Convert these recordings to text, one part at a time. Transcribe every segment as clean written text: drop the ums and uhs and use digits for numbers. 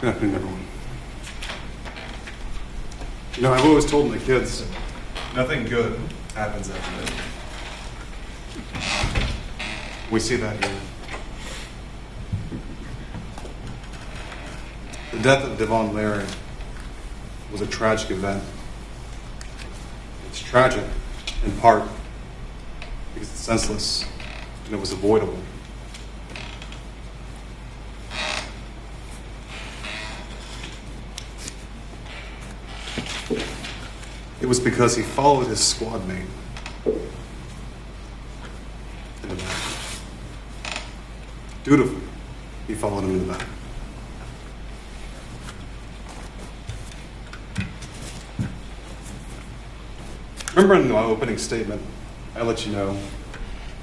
Good afternoon, everyone. You know, I've always told my kids, nothing good happens after death. We see that here. The death of Dayvon Larry was a tragic event. It's tragic in part because it's senseless and it was avoidable. It was because he followed his squad mate in the back. Dutifully, he followed him in the back. Remember in my opening statement, I let you know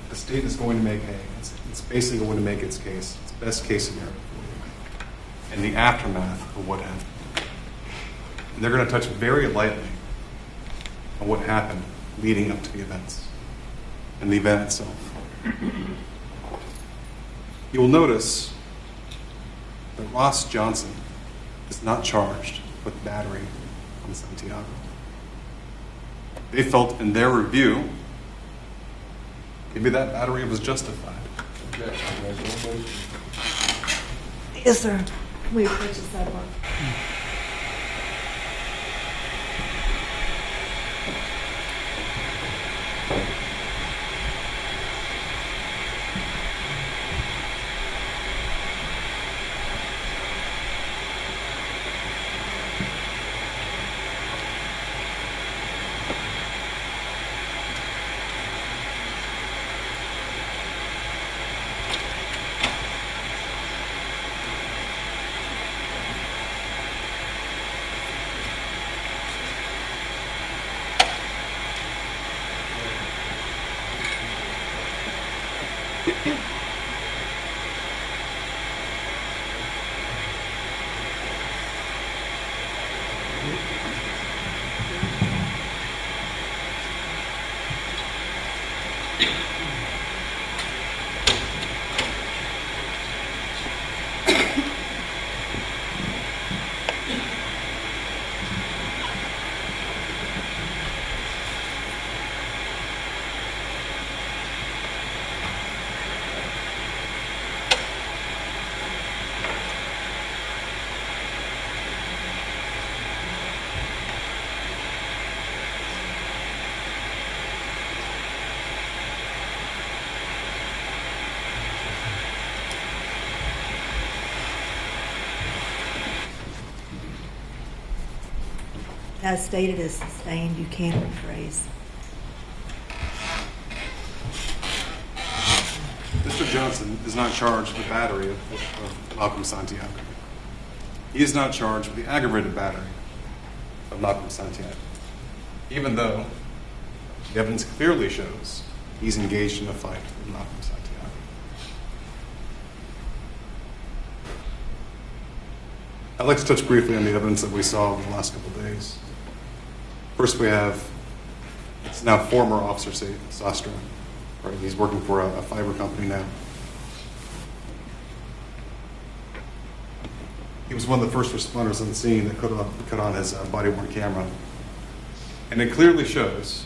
the state is going to make it's basically going to make its case, its best case scenario, in the aftermath of what happened. And they're going to touch very lightly on what happened leading up to the events and the event itself. You will notice that Ross Johnson is not charged with battery on Santiago. They felt in their review maybe that battery was justified. Yes, sir. Can we approach the sidebar? As stated as sustained, you can rephrase. Mr. Johnson is not charged with battery of Malcolm Santiago. He is not charged with the aggravated battery of Malcolm Santiago, even though the evidence clearly shows he's engaged in a fight with Malcolm Santiago. I'd like to touch briefly on the evidence that we saw over the last couple of days. First, we have, it's now former Officer Sastra. Right? He's working for a fiber company now. He was one of the first responders on the scene that cut on his body-worn camera. And it clearly shows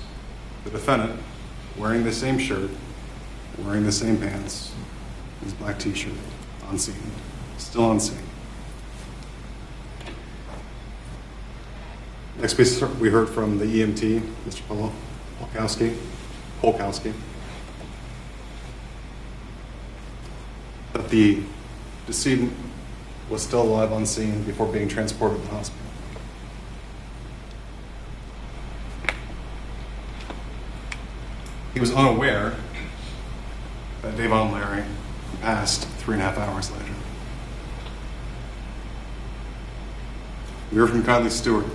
the defendant wearing the same shirt, wearing the same pants, his black t-shirt, on scene, still on scene. Next piece we heard from the EMT, Mr. Polkowski, that the decedent was still alive on scene before being transported to the hospital. He was unaware that Dayvon Larry passed 3.5 hours later. We heard from Kylie Stewart,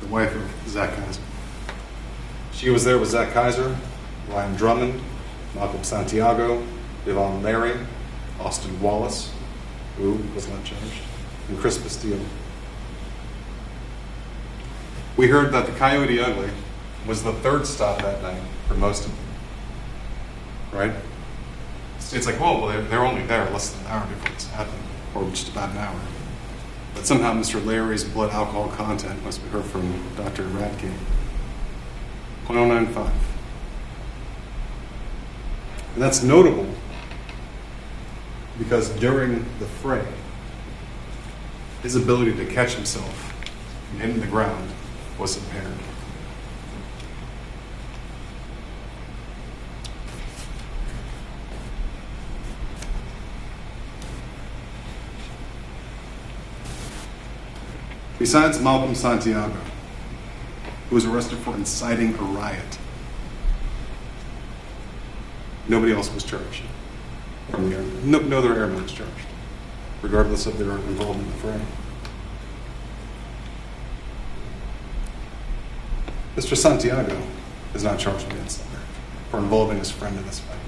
the wife of Zach Kaiser. She was there with Zach Kaiser, Ryan Drummond, Malcolm Santiago, Dayvon Larry, Austin Wallace, who was not charged, and Chris Bastille. We heard that the Coyote Ugly was the third stop that night for most of them. Right? It's like, well, they're only there less than an hour before this happened, or just about an hour. but somehow Mr. Larry's blood alcohol content must be heard from Dr. Radke. 0.095. And that's notable because during the fray, his ability to catch himself from hitting the ground was impaired. Besides Malcolm Santiago, who was arrested for inciting a riot, nobody else was charged. No other airman was charged, regardless of their involvement in the fray. Mr. Santiago is not charged with manslaughter for involving his friend in this fight.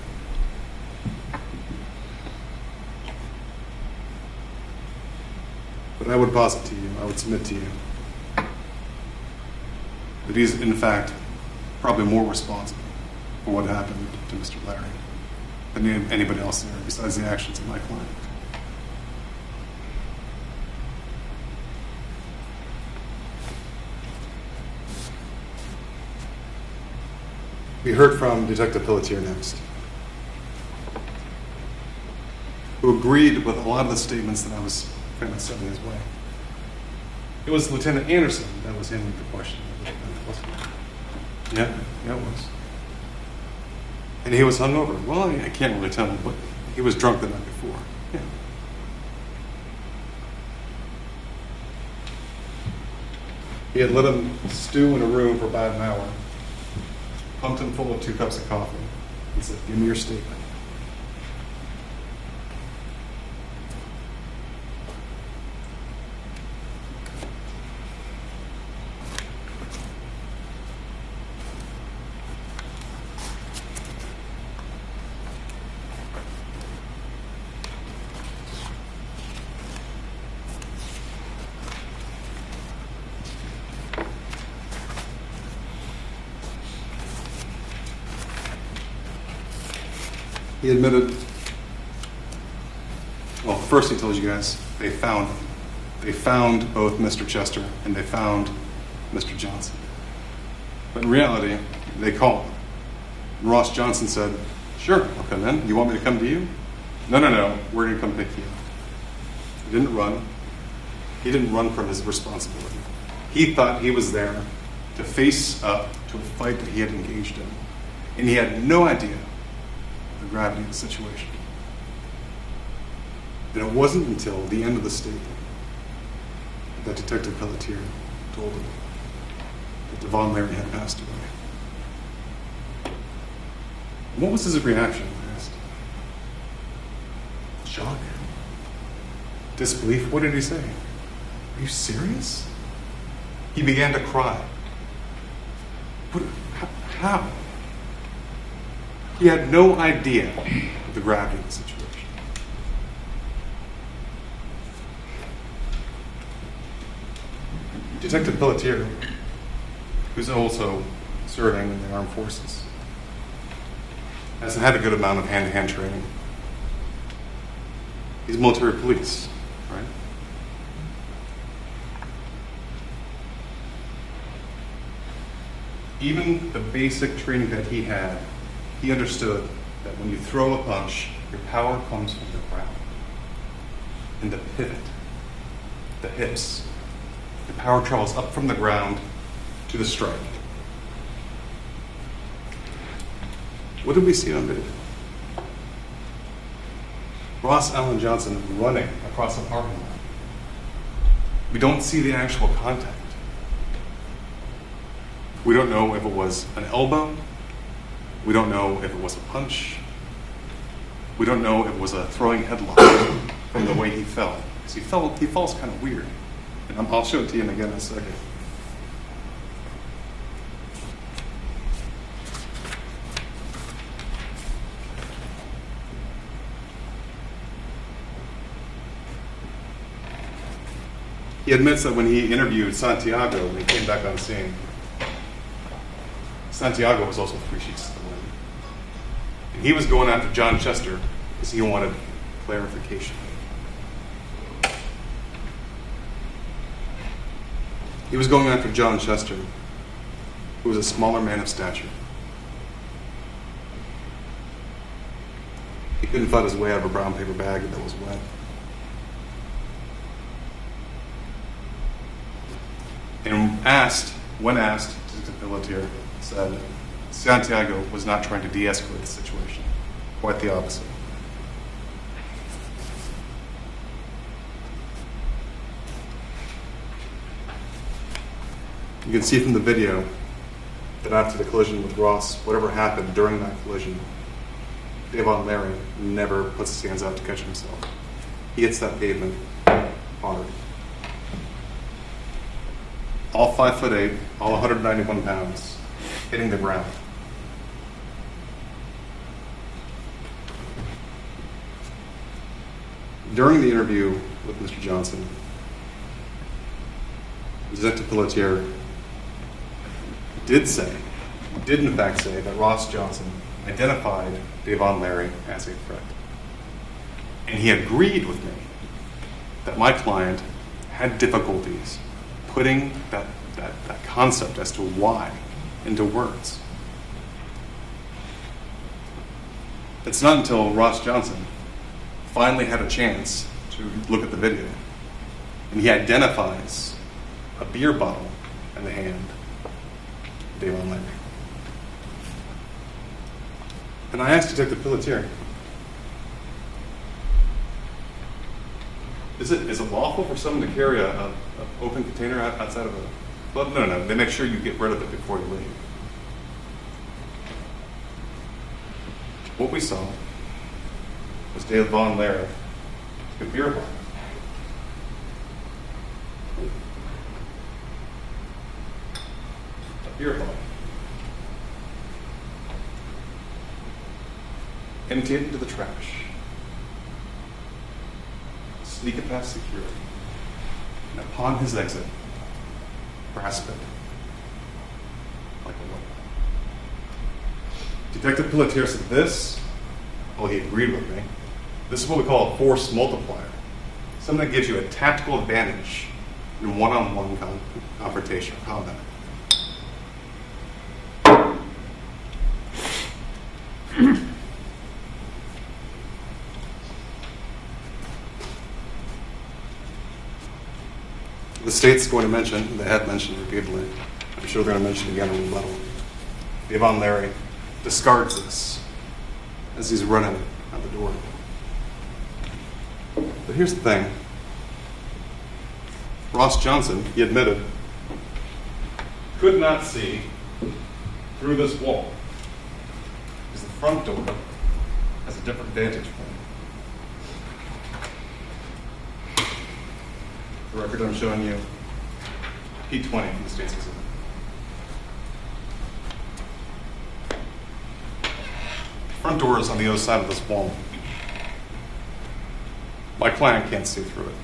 But I would posit to you, I would submit to you, that he's in fact probably more responsible for what happened to Mr. Larry than anybody else there besides the actions of my client. We heard from Detective Pelletier next, who agreed with a lot of the statements that I was kind of sending his way. It was Lieutenant Anderson that was handling the question, wasn't it? Yeah, it was. And he was hungover. Well, I can't really tell him, but he was drunk the night before. Yeah. He had let him stew in a room for about an hour, pumped him full of 2 cups of coffee, and said, "Give me your statement." He admitted, well, first he told you guys they found him. They found both Mr. Chester and they found Mr. Johnson. But in reality, they called him. Ross Johnson said, "Sure, I'll come in. You want me to come to you?" No, we're going to come pick you up. He didn't run. He didn't run from his responsibility. He thought he was there to face up to a fight that he had engaged in. And he had no idea the gravity of the situation. And it wasn't until the end of the statement that Detective Pelletier told him that Dayvon Larry had passed away. What was his reaction? I asked. Shock? Disbelief? What did he say? Are you serious? He began to cry. What? How? He had no idea of the gravity of the situation. Detective Pelletier, who's also serving in the armed forces, has had a good amount of hand-to-hand training. He's military police, right? Even the basic training that he had, he understood that when you throw a punch, your power comes from the ground. And the pivot, the hips, the power travels up from the ground to the strike. What did we see on video? Ross Allen Johnson running across a parking lot. We don't see the actual contact. We don't know if it was an elbow. We don't know if it was a punch. We don't know if it was a throwing headlock from the way he fell. Because he falls kind of weird. And I'll show it to you again in a second. He admits that when he interviewed Santiago, when he came back on scene, Santiago was also 3 sheets to the wind. And he was going after John Chester because he wanted clarification. He was going after John Chester, who was a smaller man of stature. He couldn't fight his way out of a brown paper bag that was wet. And when asked, Detective Pelletier said Santiago was not trying to de-escalate the situation. Quite the opposite. You can see from the video that after the collision with Ross, whatever happened during that collision, Dayvon Larry never puts his hands out to catch himself. He hits that pavement hard. All 5'8", all 191 pounds, hitting the ground. During the interview with Mr. Johnson, Detective Pelletier did in fact say that Ross Johnson identified Dayvon Larry as a threat. And he agreed with me that my client had difficulties putting that concept as to why into words. It's not until Ross Johnson finally had a chance to look at the video and he identifies a beer bottle in the hand of Dayvon Larry. And I asked Detective Pelletier, is it lawful for someone to carry an open container outside of a club? No. They make sure you get rid of it before you leave. What we saw was Dayvon Larry take a beer bottle. A beer bottle. Empty it into the trash. Sneak it past security. And upon his exit, grasp it like a weapon. Detective Pelletier said this, well, he agreed with me. This is what we call a force multiplier. Something that gives you a tactical advantage in one-on-one confrontation or combat. The state's going to mention, they have mentioned repeatedly, I'm sure they're going to mention again in rebuttal, Dayvon Larry discards this as he's running out the door. But here's the thing. Ross Johnson, he admitted, could not see through this wall because the front door has a different vantage point. The record I'm showing you, P20 from the state's exhibit. Front door is on the other side of this wall. My client can't see through it.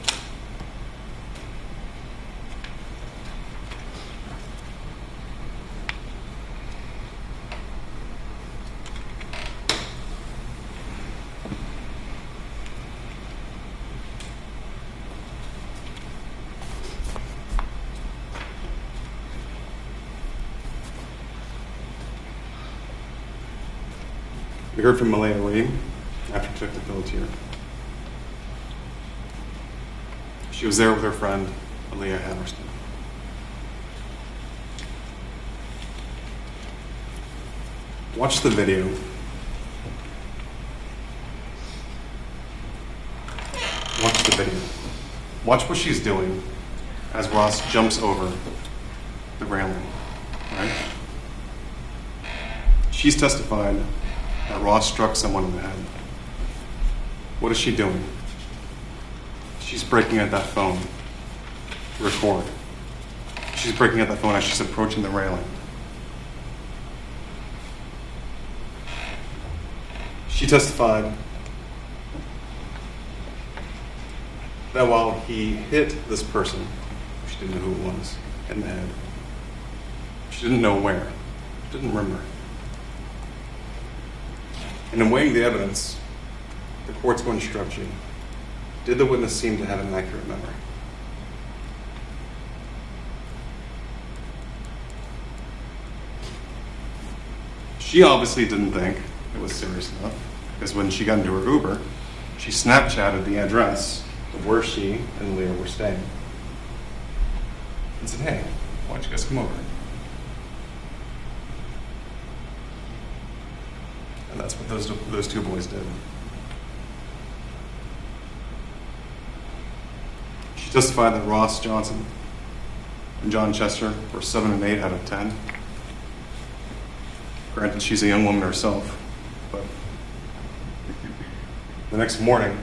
We heard from Malaya Lee after Detective Pelletier. She was there with her friend, Aaliyah Hammerstein. Watch the video. Watch the video. Watch what she's doing as Ross jumps over the railing, right? She's testified that Ross struck someone in the head. What is she doing? She's breaking at that phone to record. She's breaking at that phone as she's approaching the railing. She testified that while he hit this person, she didn't know who it was, in the head, she didn't know where, she didn't remember. And in weighing the evidence, the court's going to instruct you, did the witness seem to have an accurate memory? She obviously didn't think it was serious enough, because when she got into her Uber, she Snapchatted the address of where she and Leah were staying and said, "Hey, why don't you guys come over?" And that's what those two boys did. She testified that Ross Johnson and John Chester were 7 and 8 out of 10. Granted, she's a young woman herself, but the next morning,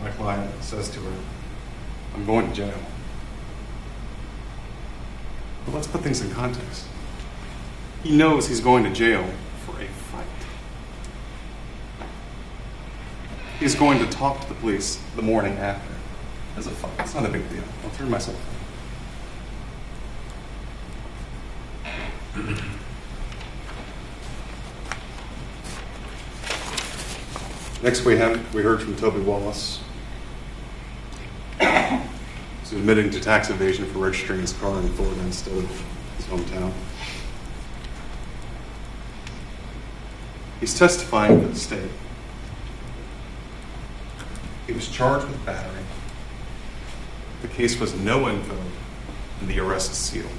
my client says to her, "I'm going to jail." But let's put things in context. He knows he's going to jail for a fight. He's going to talk to the police the morning after. As a fight. It's not a big deal. I'll turn myself on. Next we heard from Toby Wallace. He's admitting to tax evasion for registering his car in Florida instead of his hometown. He's testifying for the state. He was charged with battery. The case was no info, and the arrest is sealed.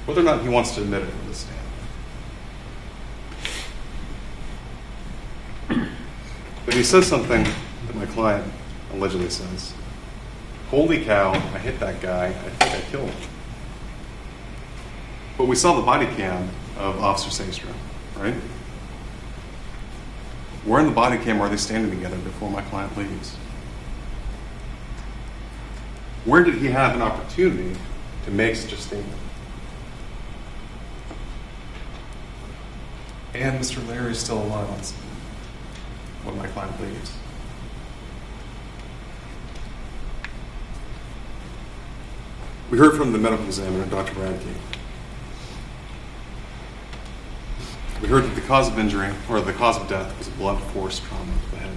Whether or not he wants to admit it from the stand. But he says something that my client allegedly says. "Holy cow, I hit that guy. I think I killed him." But we saw the body cam of Officer Saystra, right? Where in the body cam are they standing together before my client leaves? Where did he have an opportunity to make such a statement? And Mr. Larry is still alive on scene when my client leaves. We heard from the medical examiner, Dr. Radke. We heard that the cause of injury, or the cause of death, was a blunt force trauma to the head.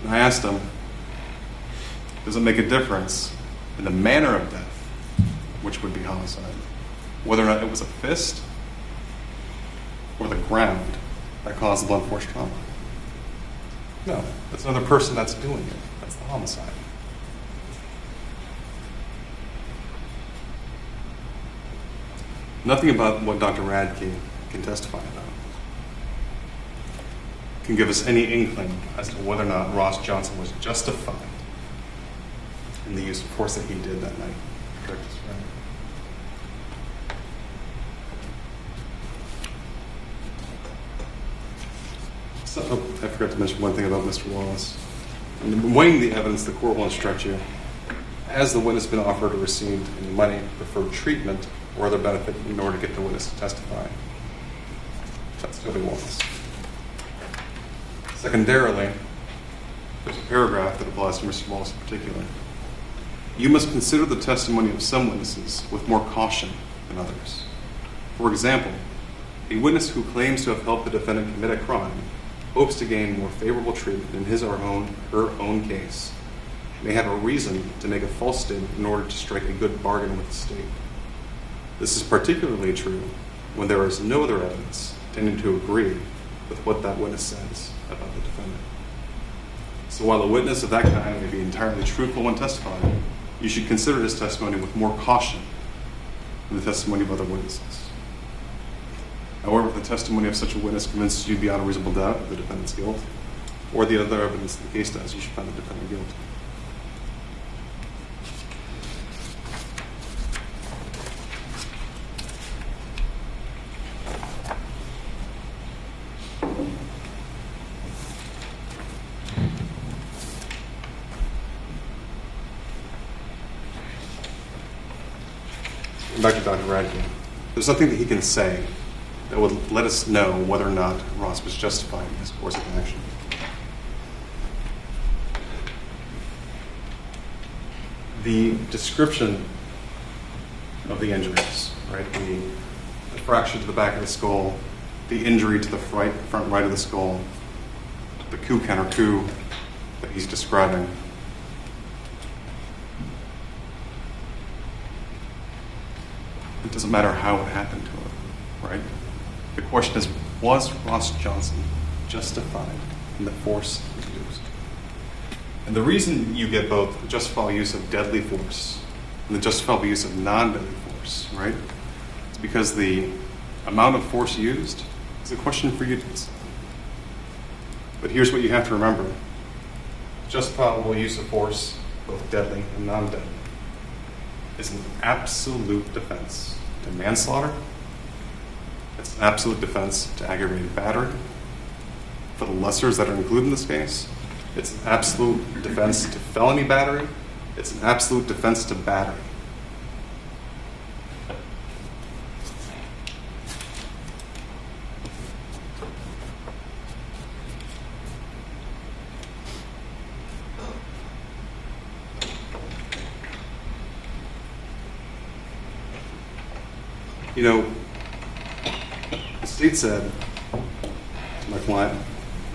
And I asked him, does it make a difference in the manner of death, which would be homicide, whether or not it was a fist or the ground that caused the blunt force trauma? No, that's another person that's doing it. That's the homicide. Nothing about what Dr. Radke can testify about can give us any inkling as to whether or not Ross Johnson was justified in the use of force that he did that night to protect his friend. So, I forgot to mention one thing about Mr. Wallace. In weighing the evidence, the court will instruct you, has the witness been offered or received any money, preferred treatment, or other benefit in order to get the witness to testify? That's Toby Wallace. Secondarily, there's a paragraph that applies to Mr. Wallace in particular. You must consider the testimony of some witnesses with more caution than others. For example, a witness who claims to have helped the defendant commit a crime hopes to gain more favorable treatment in his or her own case may have a reason to make a false statement in order to strike a good bargain with the state. This is particularly true when there is no other evidence tending to agree with what that witness says about the defendant. So while a witness of that kind may be entirely truthful when testifying, you should consider his testimony with more caution than the testimony of other witnesses. However, if the testimony of such a witness convinces you beyond a reasonable doubt of the defendant's guilt, or the other evidence the case does, you should find the defendant guilty. Back to Dr. Radke. There's nothing that he can say that would let us know whether or not Ross was justified in his course of action. The description of the injuries, right? The fracture to the back of the skull, the injury to the front right of the skull, the coup counter coup that he's describing. It doesn't matter how it happened to him, right? The question is, was Ross Johnson justified in the force he used? And the reason you get both the justifiable use of deadly force and the justifiable use of non-deadly force, right? It's because the amount of force used is a question for you to decide. But here's what you have to remember. Justifiable use of force, both deadly and non-deadly, is an absolute defense to manslaughter. It's an absolute defense to aggravated battery. For the lessers that are included in this case, it's an absolute defense to felony battery. It's an absolute defense to battery. You know, the state said to my client,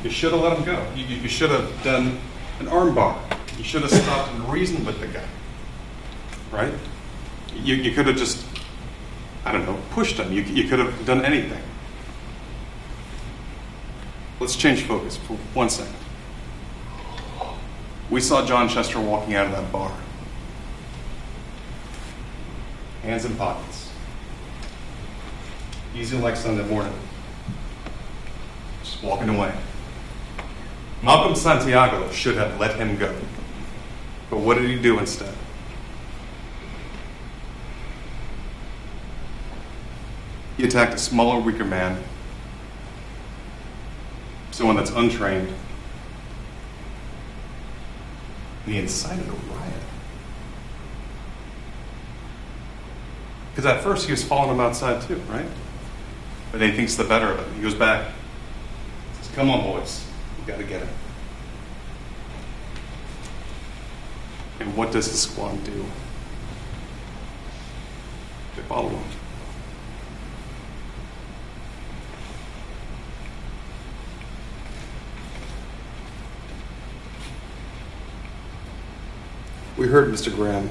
you should have let him go. You should have done an armbar. You should have stopped and reasoned with the guy, right? You could have just, I don't know, pushed him. You could have done anything. Let's change focus for 1 second. We saw John Chester walking out of that bar. Hands in pockets. Easy like Sunday morning. Just walking away. Malcolm Santiago should have let him go. But what did he do instead? He attacked a smaller, weaker man, someone that's untrained, and he incited a riot. Because at first he was following him outside too, right? But then he thinks the better of it. He goes back. Says, come on, boys. You got to get him. And what does his squad do? They follow him. We heard Mr. Graham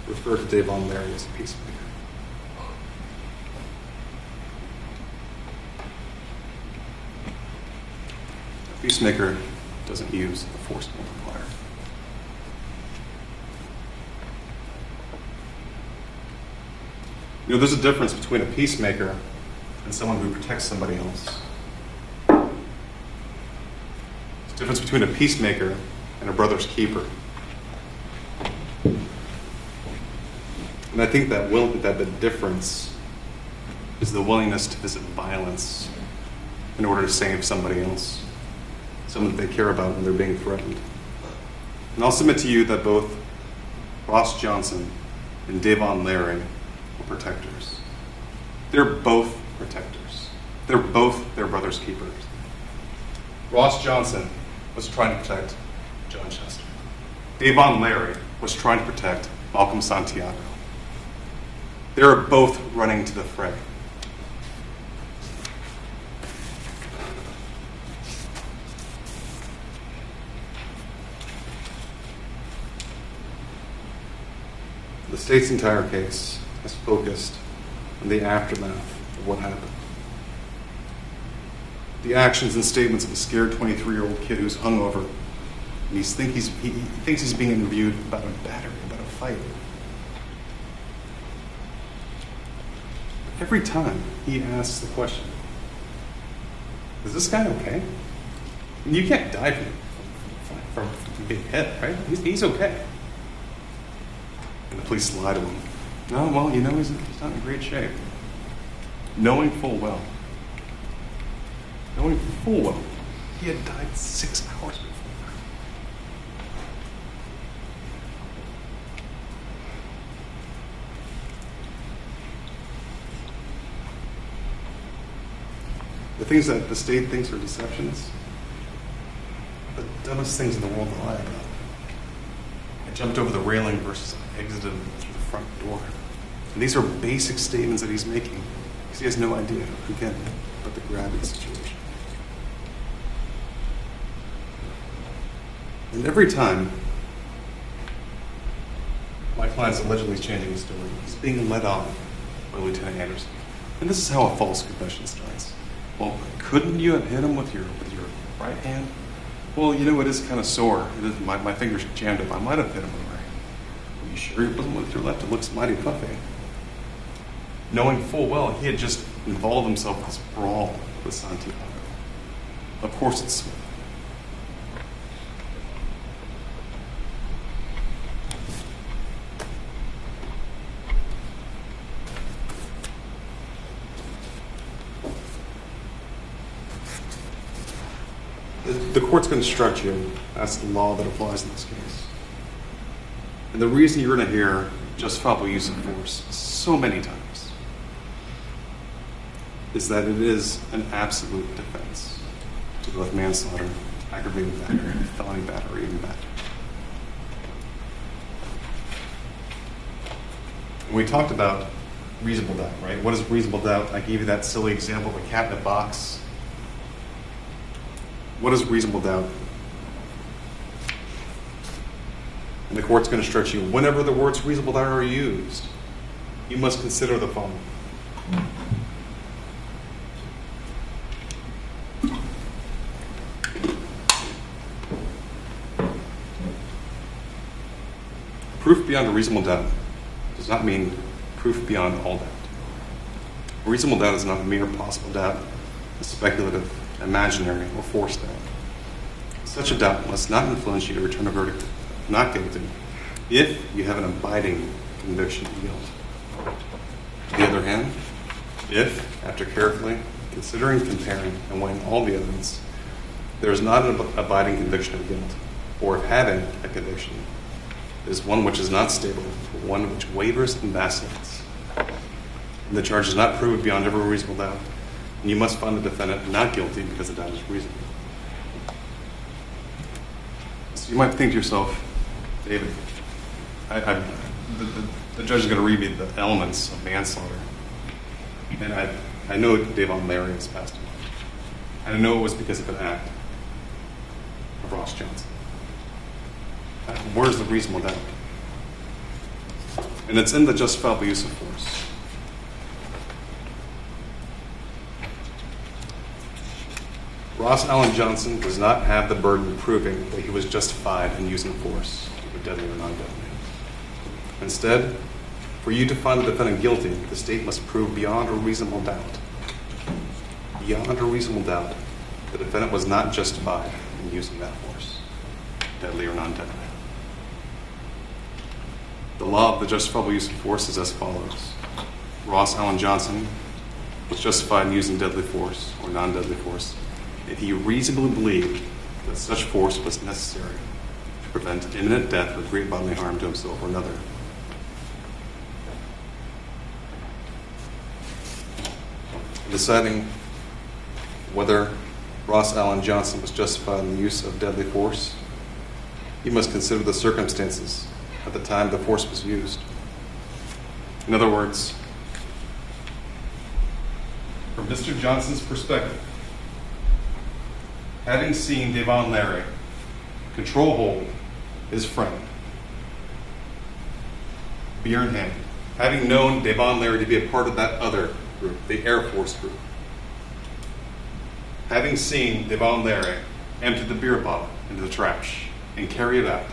refer to Dayvon Larry as a peacemaker. A peacemaker doesn't use a force multiplier. You know, there's a difference between a peacemaker and someone who protects somebody else. There's a difference between a peacemaker and a brother's keeper. And I think that the difference is the willingness to visit violence in order to save somebody else, someone that they care about when they're being threatened. And I'll submit to you that both Ross Johnson and Dayvon Larry were protectors. They're both protectors. They're both their brother's keepers. Ross Johnson was trying to protect John Chester. Dayvon Larry was trying to protect Malcolm Santiago. They are both running to the fray. The state's entire case has focused on the aftermath of what happened. The actions and statements of a scared 23-year-old kid who's hungover, and he thinks he's being interviewed about a battery, about a fight. Every time he asks the question, is this guy okay? I mean, you can't die from being hit, right? He's okay. And the police lie to him. No, well, you know, he's not in great shape. Knowing full well he had died 6 hours before. The things that the state thinks are deceptions, the dumbest things in the world to lie about. I jumped over the railing versus I exited through the front door. And these are basic statements that he's making because he has no idea, again, about the gravity of the situation. And every time my client's allegedly changing his story. He's being led on by Lieutenant Anderson. And this is how a false confession starts. Well, couldn't you have hit him with your right hand? Well, you know, it is kind of sore. My finger's jammed up. I might have hit him with my right hand. Are you sure it wasn't with your left? It looks mighty puffy. Knowing full well he had just involved himself in this brawl with Santiago. Of course it's smooth. The court's going to instruct you. That's the law that applies in this case. And the reason you're going to hear justifiable use of force so many times is that it is an absolute defense to both manslaughter, aggravated battery, felony battery, and battery. And we talked about reasonable doubt, right? What is reasonable doubt? I gave you that silly example of a cat in a box. What is reasonable doubt? And the court's going to instruct you, whenever the words reasonable doubt are used, you must consider the following. Proof beyond a reasonable doubt does not mean proof beyond all doubt. Reasonable doubt is not a mere possible doubt, a speculative, imaginary, or forced doubt. Such a doubt must not influence you to return a verdict of not guilty if you have an abiding conviction of guilt. On the other hand, if, after carefully considering, comparing, and weighing all the evidence, there is not an abiding conviction of guilt, or if having a conviction is one which is not stable, but one which wavers and vacillates, and the charge is not proved beyond every reasonable doubt, and you must find the defendant not guilty because the doubt is reasonable. So you might think to yourself, David, the judge is going to read me the elements of manslaughter. And I know Dayvon Larry has passed away. And I know it was because of an act of Ross Johnson. Where's the reasonable doubt? And it's in the justifiable use of force. Ross Allen Johnson does not have the burden of proving that he was justified in using force, either deadly or non-deadly. Instead, for you to find the defendant guilty, the state must prove beyond a reasonable doubt, the defendant was not justified in using that force, deadly or non-deadly. The law of the justifiable use of force is as follows. Ross Allen Johnson was justified in using deadly force or non-deadly force if he reasonably believed that such force was necessary to prevent imminent death or great bodily harm to himself or another. In deciding whether Ross Allen Johnson was justified in the use of deadly force, you must consider the circumstances at the time the force was used. In other words, from Mr. Johnson's perspective, having seen Dayvon Larry control hold his friend, beer in hand, having known Dayvon Larry to be a part of that other group, the Air Force group, having seen Dayvon Larry empty the beer bottle into the trash and carry it out,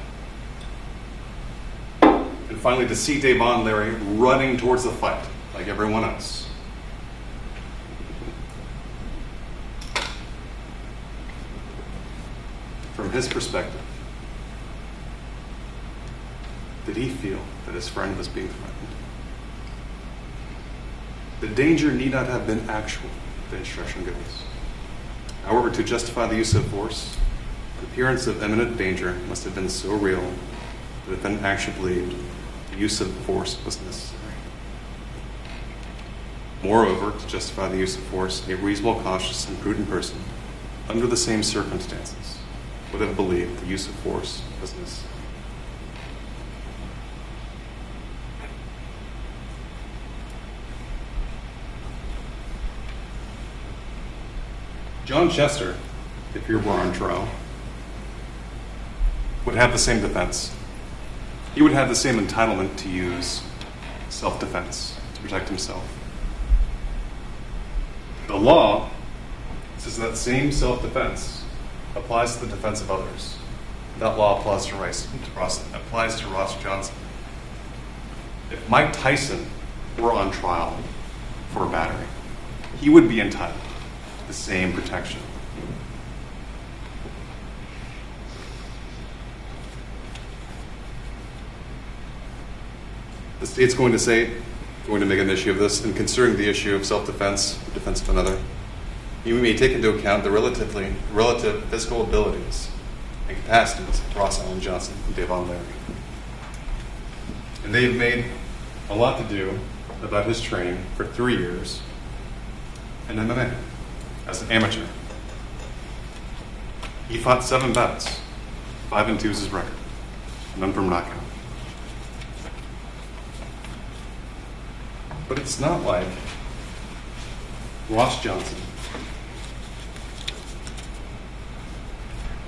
and finally to see Dayvon Larry running towards the fight like everyone else. From his perspective, did he feel that his friend was being threatened? The danger need not have been actual, the instruction goes. However, to justify the use of force, the appearance of imminent danger must have been so real that the defendant actually believed the use of force was necessary. Moreover, to justify the use of force, a reasonable, cautious, and prudent person, under the same circumstances, would have believed the use of force was necessary. John Chester, if he were on trial, would have the same defense. he would have the same entitlement to use self-defense to protect himself. The law says that same self-defense applies to the defense of others. That law applies to Ross Johnson. If Mike Tyson were on trial for a battery, he would be entitled to the same protection. The state's going to make an issue of this, and considering the issue of self-defense, or defense of another, you may take into account the relative physical abilities and capacities of Ross Allen Johnson and Dayvon Larry. And they've made a lot to do about his training for 3 years in MMA as an amateur. He fought 7 bouts, 5-2 is his record, none from knockout. But it's not like Ross Johnson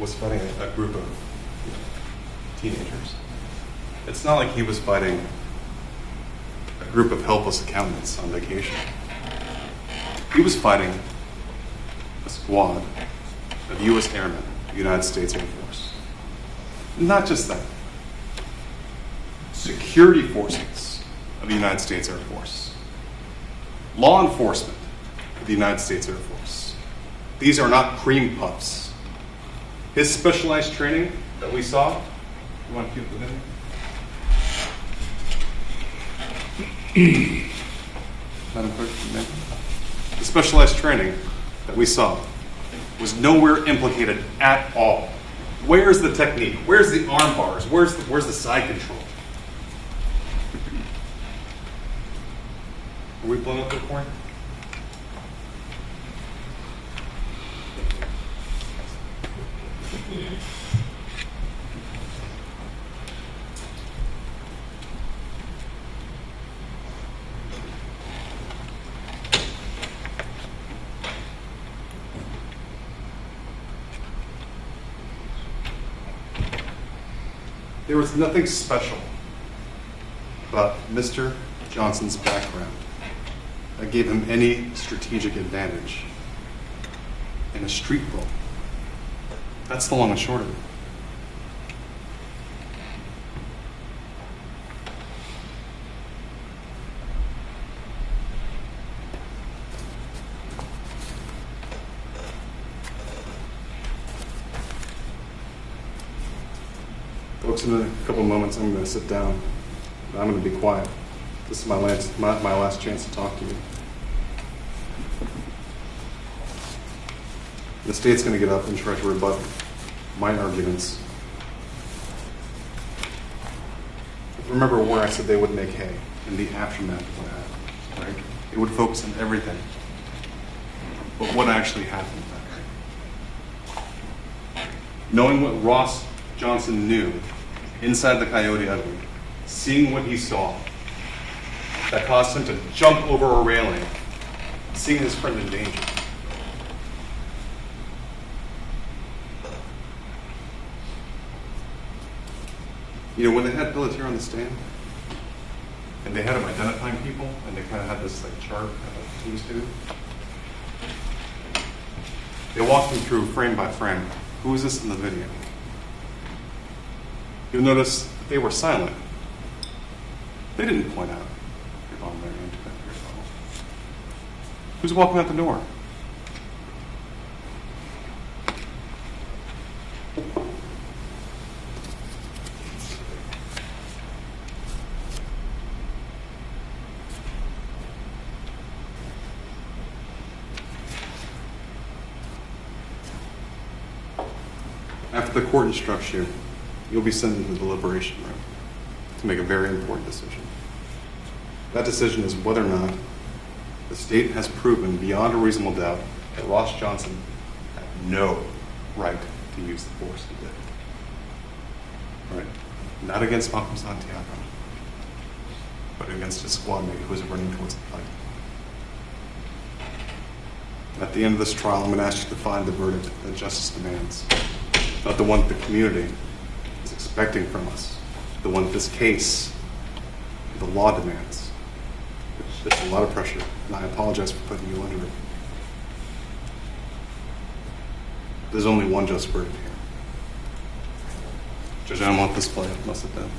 was fighting a group of teenagers. It's not like he was fighting a group of helpless accountants on vacation. He was fighting a squad of U.S. Airmen of the United States Air Force. Not just that. Security forces of the United States Air Force. Law enforcement of the United States Air Force. These are not cream puffs. His specialized training that we saw, you want to keep it in? Madam Clerk, the specialized training that we saw was nowhere implicated at all. Where's the technique? Where's the arm bars? Where's the side control? Are we blown up to the point? There was nothing special about Mr. Johnson's background that gave him any strategic advantage in a street brawl. That's the long and short of it. Folks, in a couple of moments, I'm going to sit down. I'm going to be quiet. This is my last chance to talk to you. The state's going to get up and try to rebut my arguments. Remember where I said they would make hay in the aftermath of what happened, right? It would focus on everything but what actually happened that night. Knowing what Ross Johnson knew inside the Coyote Ugly, seeing what he saw, that caused him to jump over a railing, seeing his friend in danger. You know, when they had Pelletier on the stand, and they had him identifying people, and they kind of had this like chart that teams do, they walked him through frame by frame. Who is this in the video? You'll notice that they were silent. They didn't point out Dayvon Larry into that fear level. Who's walking out the door? After the court instructs you, you'll be sent into the deliberation room to make a very important decision. That decision is whether or not the state has proven beyond a reasonable doubt that Ross Johnson had no right to use the force he did. Right? Not against Malcolm Santiago, but against his squad mate who was running towards the fight. At the end of this trial, I'm going to ask you to find the verdict that justice demands, not the one that the community is expecting from us. the one this case, the law demands. There's a lot of pressure, and I apologize for putting you under it. There's only one just verdict here. Judge, I don't want this play. It must have been.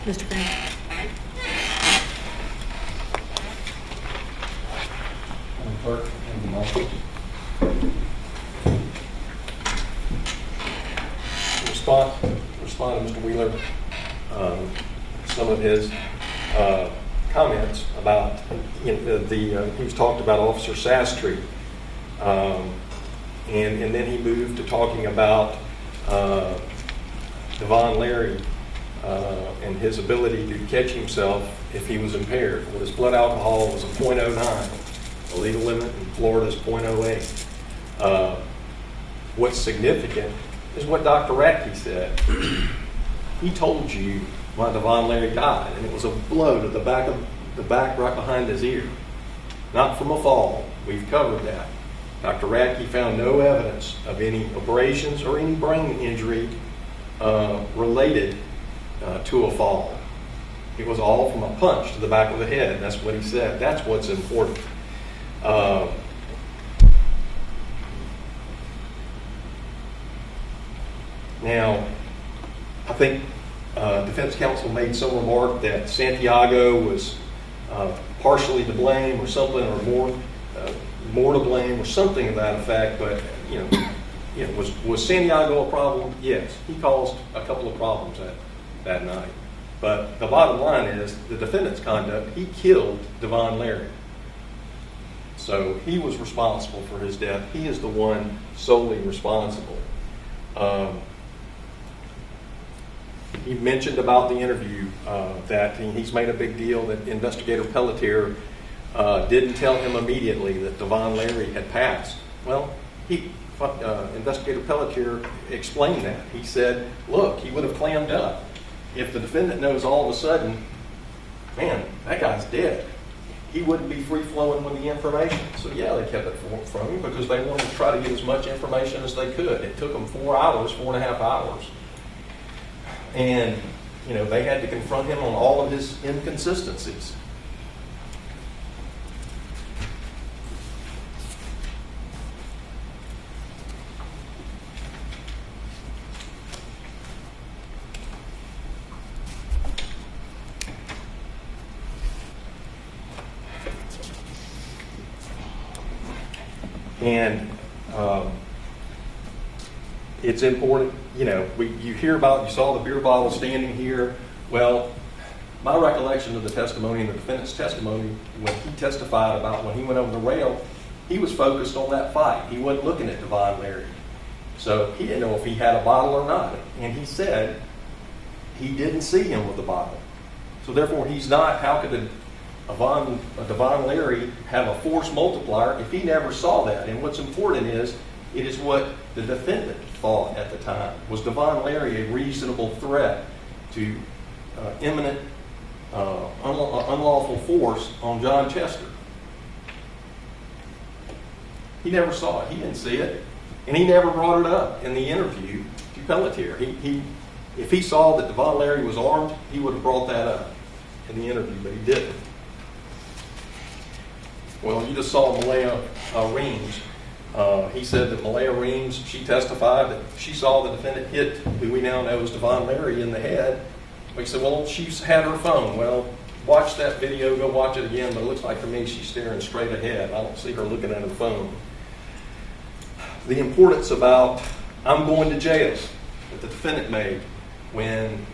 Mr. Grant? Madam Clerk, and the motion. Respond to Mr. Wheeler, some of his comments about, he was talked about Officer Sastry, and then he moved to talking about Dayvon Larry and his ability to catch himself if he was impaired. Well, his blood alcohol was a .09. The legal limit in Florida is .08. What's significant is what Dr. Ratke said. He told you why Dayvon Larry died, and it was a blow to the back right behind his ear. Not from a fall. We've covered that. Dr. Ratke found no evidence of any abrasions or any brain injury related to a fall. It was all from a punch to the back of the head. That's what he said. That's what's important. Now, I think defense counsel made some remark that Santiago was partially to blame or something, or more to blame or something of that effect. But was Santiago a problem? Yes, he caused a couple of problems that night. But the bottom line is the defendant's conduct. He killed Dayvon Larry, so he was responsible for his death. He is the one solely responsible. He mentioned about the interview that he's made a big deal that Investigator Pelletier didn't tell him immediately that Dayvon Larry had passed. Well, Investigator Pelletier explained that. He said, look, he would have clammed up. If the defendant knows all of a sudden, man, that guy's dead, he wouldn't be free-flowing with the information. So yeah, they kept it from him because they wanted to try to get as much information as they could. It took them 4.5 hours. And, they had to confront him on all of his inconsistencies. And it's important, you hear about, you saw the beer bottle standing here. Well, my recollection of the testimony and the defendant's testimony, when he testified about when he went over the rail, he was focused on that fight. He wasn't looking at Dayvon Larry. So he didn't know if he had a bottle or not. And he said he didn't see him with the bottle. So therefore, he's not, how could Dayvon Larry have a force multiplier if he never saw that? And what's important is, it is what the defendant thought at the time. Was Dayvon Larry a reasonable threat to imminent unlawful force on John Chester? He never saw it. He didn't see it. And he never brought it up in the interview to Pelletier. If he saw that Dayvon Larry was armed, he would have brought that up in the interview, but he didn't. Well, you just saw Malaya Reams. He said that Malaya Reams, she testified that she saw the defendant hit, who we now know as Dayvon Larry, in the head. We said, well, she's had her phone. Well, watch that video, go watch it again, but it looks like to me she's staring straight ahead. I don't see her looking at her phone. The importance about I'm going to jail that the defendant made when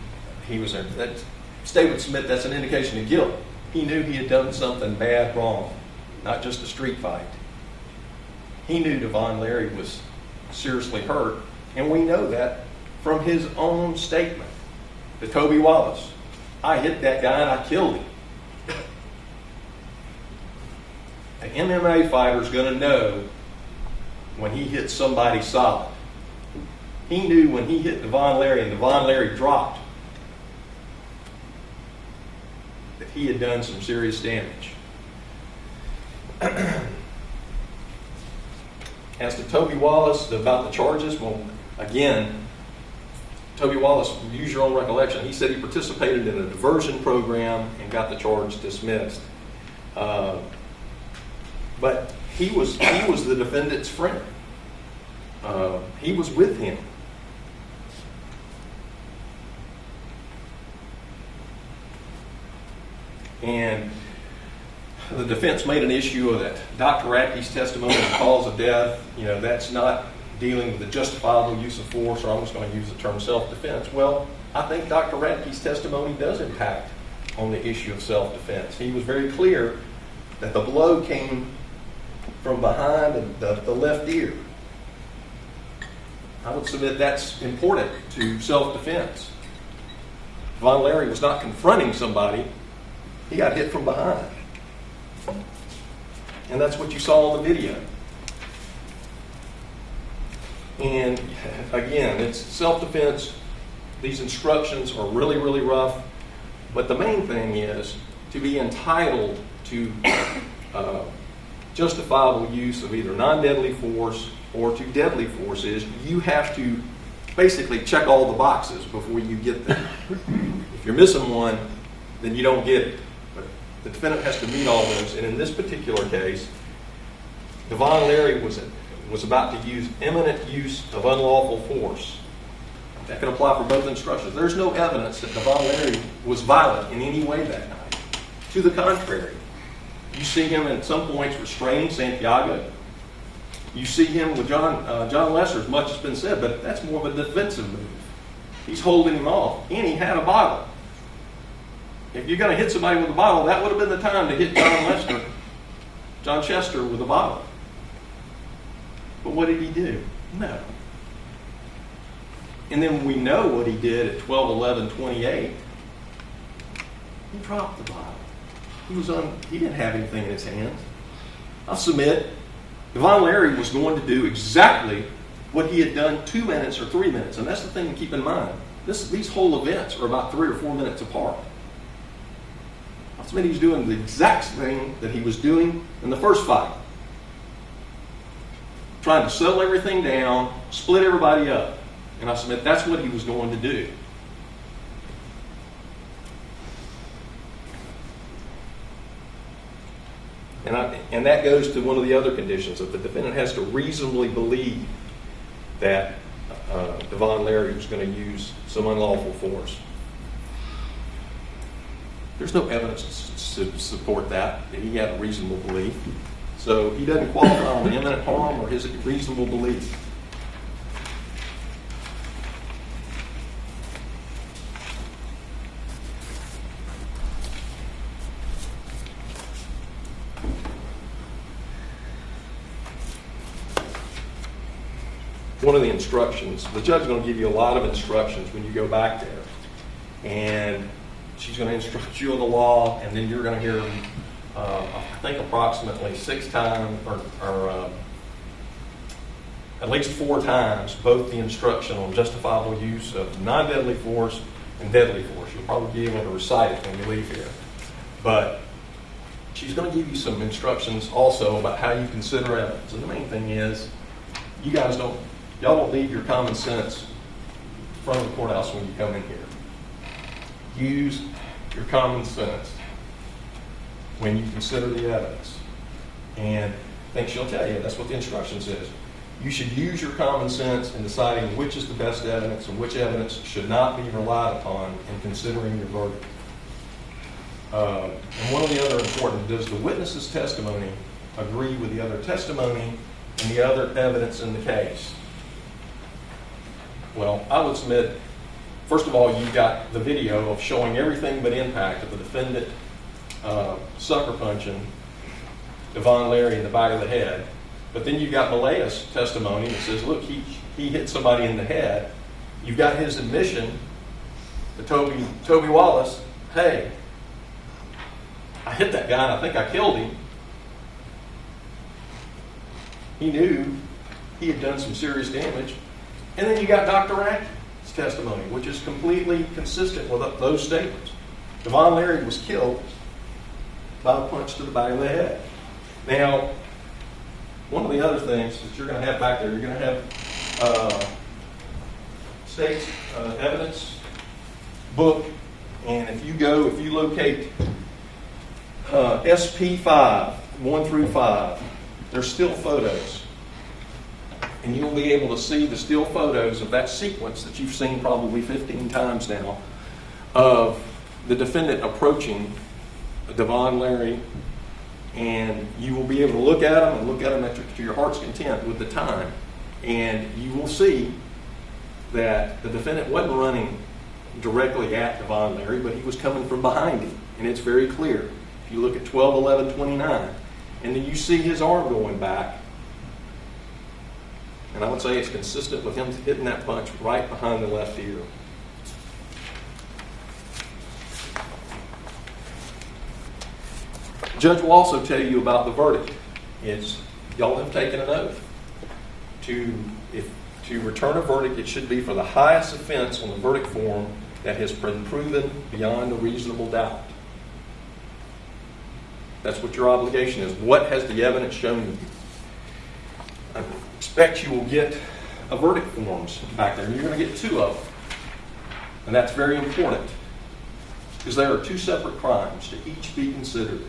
he was there. That State would submit that's an indication of guilt. He knew he had done something bad, wrong, not just a street fight. He knew Dayvon Larry was seriously hurt, and we know that from his own statement to Toby Wallace. I hit that guy and I killed him. An MMA fighter's going to know when he hits somebody solid. He knew when he hit Dayvon Larry and Dayvon Larry dropped that he had done some serious damage. As to Toby Wallace, about the charges, well, again, Toby Wallace, use your own recollection, he said he participated in a diversion program and got the charge dismissed. But he was the defendant's friend. He was with him. And the defense made an issue of that. Dr. Ratkey's testimony on the cause of death, that's not dealing with the justifiable use of force, or I'm just going to use the term self-defense. Well, I think Dr. Ratkey's testimony does impact on the issue of self-defense. He was very clear that the blow came from behind the left ear. I would submit that's important to self-defense. Dayvon Larry was not confronting somebody. He got hit from behind. And that's what you saw in the video. And again, it's self-defense. These instructions are really, really rough. But the main thing is to be entitled to justifiable use of either non-deadly force or to deadly force is you have to basically check all the boxes before you get there. If you're missing one, then you don't get it. But the defendant has to meet all those. And in this particular case, Dayvon Larry was about to use imminent use of unlawful force. That can apply for both instructions. There's no evidence that Dayvon Larry was violent in any way that night. To the contrary, you see him at some points restraining Santiago. You see him with John Lesser, as much has been said, but that's more of a defensive move. He's holding him off, and he had a bottle. If you're going to hit somebody with a bottle, that would have been the time to hit John Chester with a bottle. But what did he do? No. And then we know what he did at 12/11/28. He dropped the bottle. He didn't have anything in his hands. I'll submit, Dayvon Larry was going to do exactly what he had done 2 minutes or 3 minutes. And that's the thing to keep in mind. These whole events are about 3 or 4 minutes apart. I'll submit he was doing the exact thing that he was doing in the first fight. Trying to settle everything down, split everybody up. And I submit that's what he was going to do. And that goes to one of the other conditions, that the defendant has to reasonably believe that Dayvon Larry was going to use some unlawful force. There's no evidence to support that he had a reasonable belief. So he doesn't qualify on imminent harm or his reasonable belief. One of the instructions, the judge is going to give you a lot of instructions when you go back there. And she's going to instruct you on the law, and then you're going to hear, I think, approximately 6 times, or at least 4 times, both the instruction on justifiable use of non-deadly force and deadly force. You'll probably be able to recite it when you leave here. But she's going to give you some instructions also about how you consider evidence. And the main thing is, y'all don't leave your common sense in front of the courthouse when you come in here. Use your common sense when you consider the evidence. And I think she'll tell you, that's what the instruction says. You should use your common sense in deciding which is the best evidence and which evidence should not be relied upon in considering your verdict. And one of the other important, does the witness's testimony agree with the other testimony and the other evidence in the case? Well, I would submit, first of all, you've got the video of showing everything but impact of the defendant sucker punching Dayvon Larry in the back of the head. But then you've got Malaya's testimony that says, look, he hit somebody in the head. You've got his admission to Toby Wallace, hey, I hit that guy and I think I killed him. He knew he had done some serious damage. And then you got Dr. Ratkey's testimony, which is completely consistent with those statements. Dayvon Larry was killed by a punch to the back of the head. Now, one of the other things that you're going to have back there, you're going to have state's evidence book, and if you locate SP 5, 1 through 5, there's still photos. And you'll be able to see the still photos of that sequence that you've seen probably 15 times now of the defendant approaching Dayvon Larry, and you will be able to look at them and look at them to your heart's content with the time. And you will see that the defendant wasn't running directly at Dayvon Larry, but he was coming from behind him. And it's very clear. If you look at 12:11:29, and then you see his arm going back, and I would say it's consistent with him hitting that punch right behind the left ear. The judge will also tell you about the verdict. Y'all have taken an oath to return a verdict. It should be for the highest offense on the verdict form that has been proven beyond a reasonable doubt. That's what your obligation is. What has the evidence shown you? I expect you will get a verdict forms back there, and you're going to get 2 of them. And that's very important, because there are 2 separate crimes to each be considered.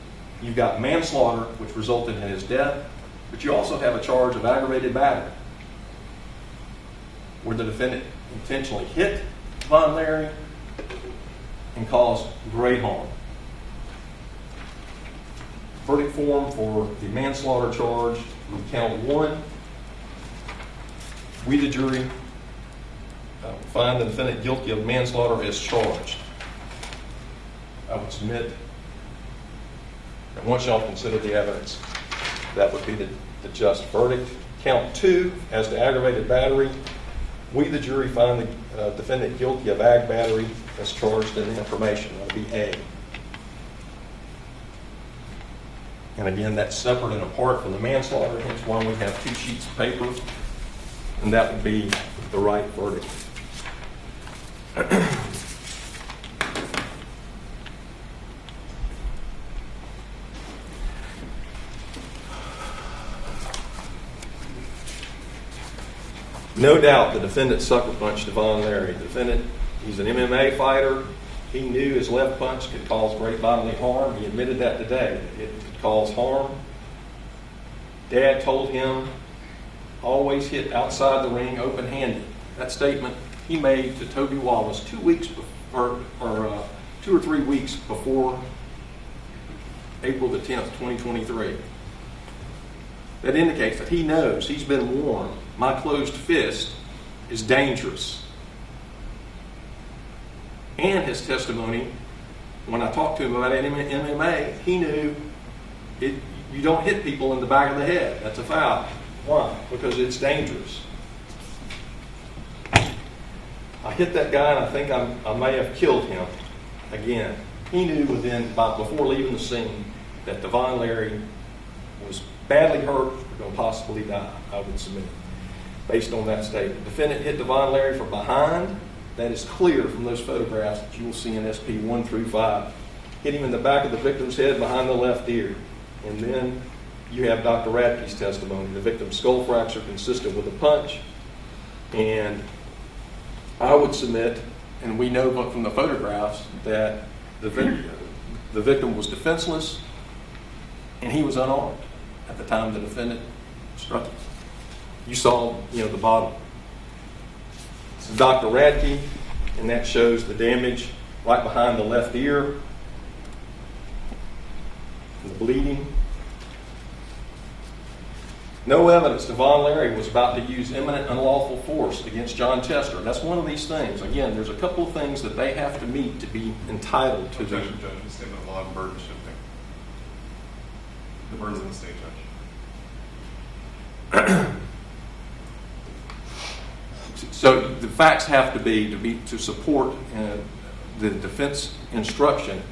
You've got manslaughter, which resulted in his death, but you also have a charge of aggravated battery, where the defendant intentionally hit Dayvon Larry and caused great harm. Verdict form for the manslaughter charge, count 1. We, the jury, find the defendant guilty of manslaughter as charged. I would submit that once y'all consider the evidence, that would be the just verdict. Count 2, as to aggravated battery, we, the jury, find the defendant guilty of ag battery as charged in the information. That would be A. And again, that's separate and apart from the manslaughter, hence why we have 2 sheets of paper, and that would be the right verdict. No doubt the defendant sucker punched Dayvon Larry. The defendant, he's an MMA fighter. He knew his left punch could cause great bodily harm. He admitted that today. It could cause harm. Dad told him, always hit outside the ring open-handed. That statement he made to Toby Wallace 2 weeks before, 2 or 3 weeks before April the 10th, 2023. That indicates that he knows, he's been warned, my closed fist is dangerous. And his testimony, when I talked to him about MMA, he knew you don't hit people in the back of the head. That's a foul. Why? Because it's dangerous. I hit that guy and I think I may have killed him. Again, he knew before leaving the scene that Dayvon Larry was badly hurt or going to possibly die, I would submit, based on that statement. The defendant hit Dayvon Larry from behind. That is clear from those photographs that you will see in SP 1 through 5. Hit him in the back of the victim's head behind the left ear. And then you have Dr. Radke's testimony. The victim's skull fracture consistent with a punch. And I would submit, and we know from the photographs, that the victim was defenseless and he was unarmed at the time the defendant struck him. You saw, the bottom. This is Dr. Radke, and that shows the damage right behind the left ear, and the bleeding. No evidence Dayvon Larry was about to use imminent unlawful force against John Chester. That's one of these things. Again, there's a couple of things that they have to meet to be entitled to. Objection, Judge. The statement of law and burden shifting. The burden's in the state, Judge. So the facts have to be to support the defense instruction.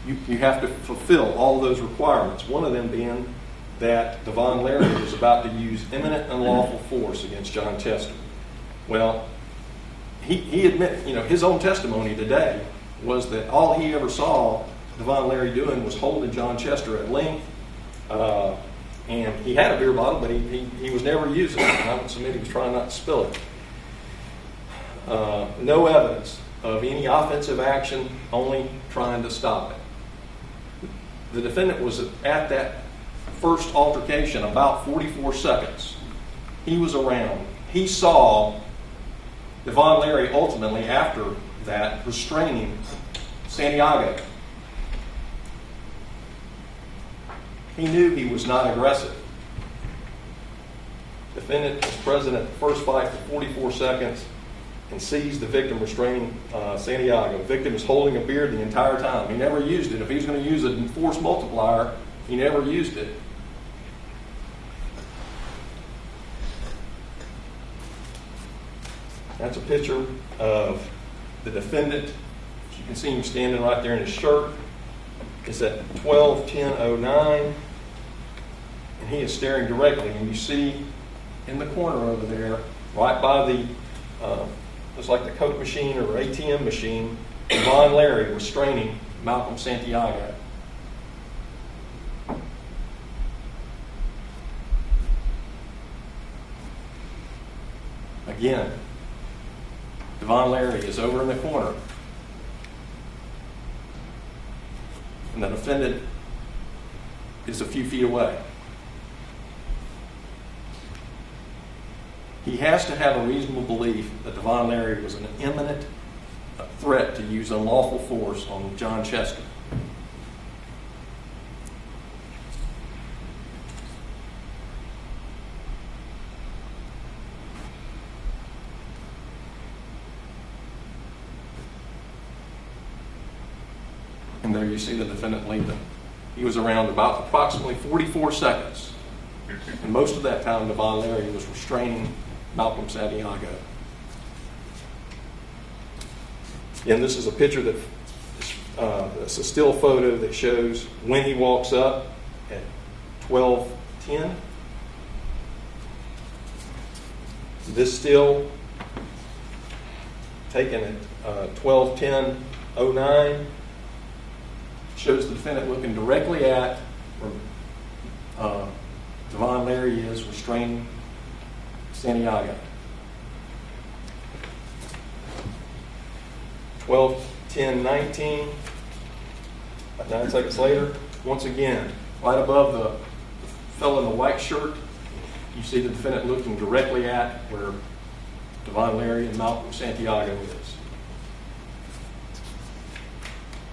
You have to fulfill all those requirements. One of them being that Dayvon Larry was about to use imminent unlawful force against John Chester. Well, he admitted, his own testimony today was that all he ever saw Dayvon Larry doing was holding John Chester at length, and he had a beer bottle, but he was never using it. And I would submit he was trying not to spill it. No evidence of any offensive action, only trying to stop it. The defendant was at that first altercation about 44 seconds. He was around. He saw Dayvon Larry ultimately, after that, restraining Santiago. He knew he was not aggressive. Defendant was present at the first fight for 44 seconds and sees the victim restraining Santiago. The victim is holding a beard the entire time. He never used it. If he was going to use a force multiplier, he never used it. That's a picture of the defendant. You can see him standing right there in his shirt. It's at 12:10:09, and he is staring directly. And you see in the corner over there, right by the, looks like the Coke machine or ATM machine, Dayvon Larry restraining Malcolm Santiago. Again, Dayvon Larry is over in the corner, and the defendant is a few feet away. He has to have a reasonable belief that Dayvon Larry was an imminent threat to use unlawful force on John Chester. And there you see the defendant leaving. He was around approximately 44 seconds. And most of that time, Dayvon Larry was restraining Malcolm Santiago. And this is a picture that, it's a still photo that shows when he walks up at 12:10. This still taken at 12:10:09 shows the defendant looking directly at where Dayvon Larry is restraining Santiago. 12:10:19, about 9 seconds later, once again, right above the fellow in the white shirt, you see the defendant looking directly at where Dayvon Larry and Malcolm Santiago is.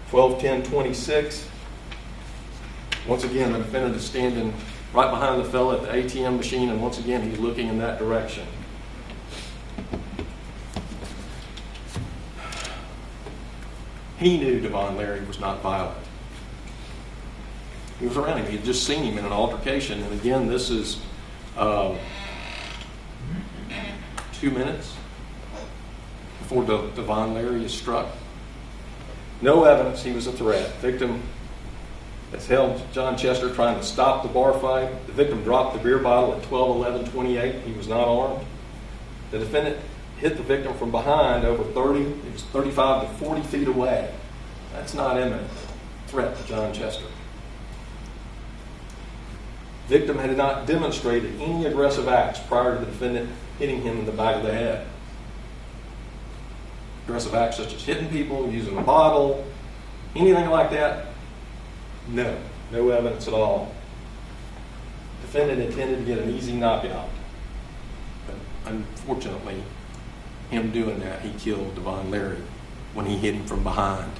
12:10:26, once again, the defendant is standing right behind the fellow at the ATM machine, and once again, he's looking in that direction. He knew Dayvon Larry was not violent. He was around him. He had just seen him in an altercation. And again, this is 2 minutes before Dayvon Larry is struck. No evidence he was a threat. Victim has held John Chester trying to stop the bar fight. The victim dropped the beer bottle at 12:11:28. He was not armed. The defendant hit the victim from behind over 35 to 40 feet away. That's not imminent threat to John Chester. Victim had not demonstrated any aggressive acts prior to the defendant hitting him in the back of the head. Aggressive acts such as hitting people, using a bottle, anything like that? No evidence at all. Defendant intended to get an easy knockout. But unfortunately, him doing that, he killed Dayvon Larry when he hit him from behind.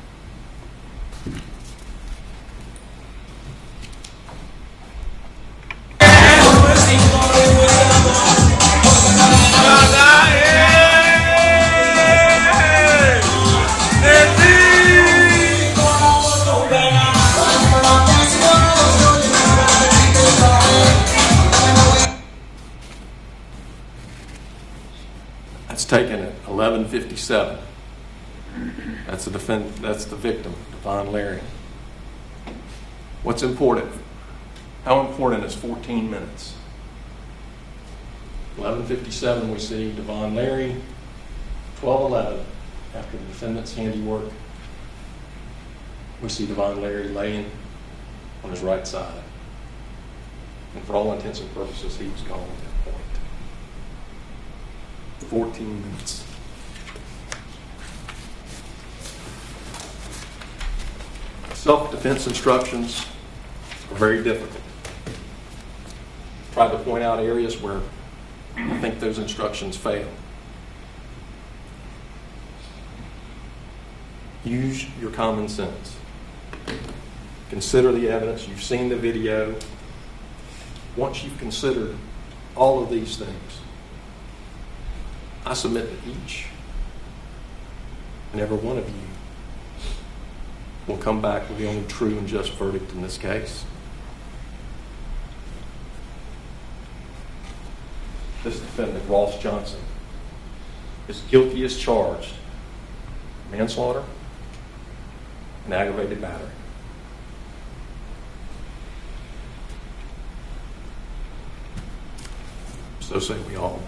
That's taken at 11:57. That's the victim, Dayvon Larry. What's important? How important is 14 minutes? 11:57, we see Dayvon Larry. 12:11, after the defendant's handiwork, we see Dayvon Larry laying on his right side. And for all intents and purposes, he was gone at that point. 14 minutes. Self-defense instructions are very difficult. Try to point out areas where I think those instructions fail. Use your common sense. consider the evidence, you've seen the video. Once you've considered all of these things, I submit that each and every one of you will come back with the only true and just verdict in this case. This defendant, Ross Johnson, is guilty as charged, manslaughter and aggravated battery. So say we all.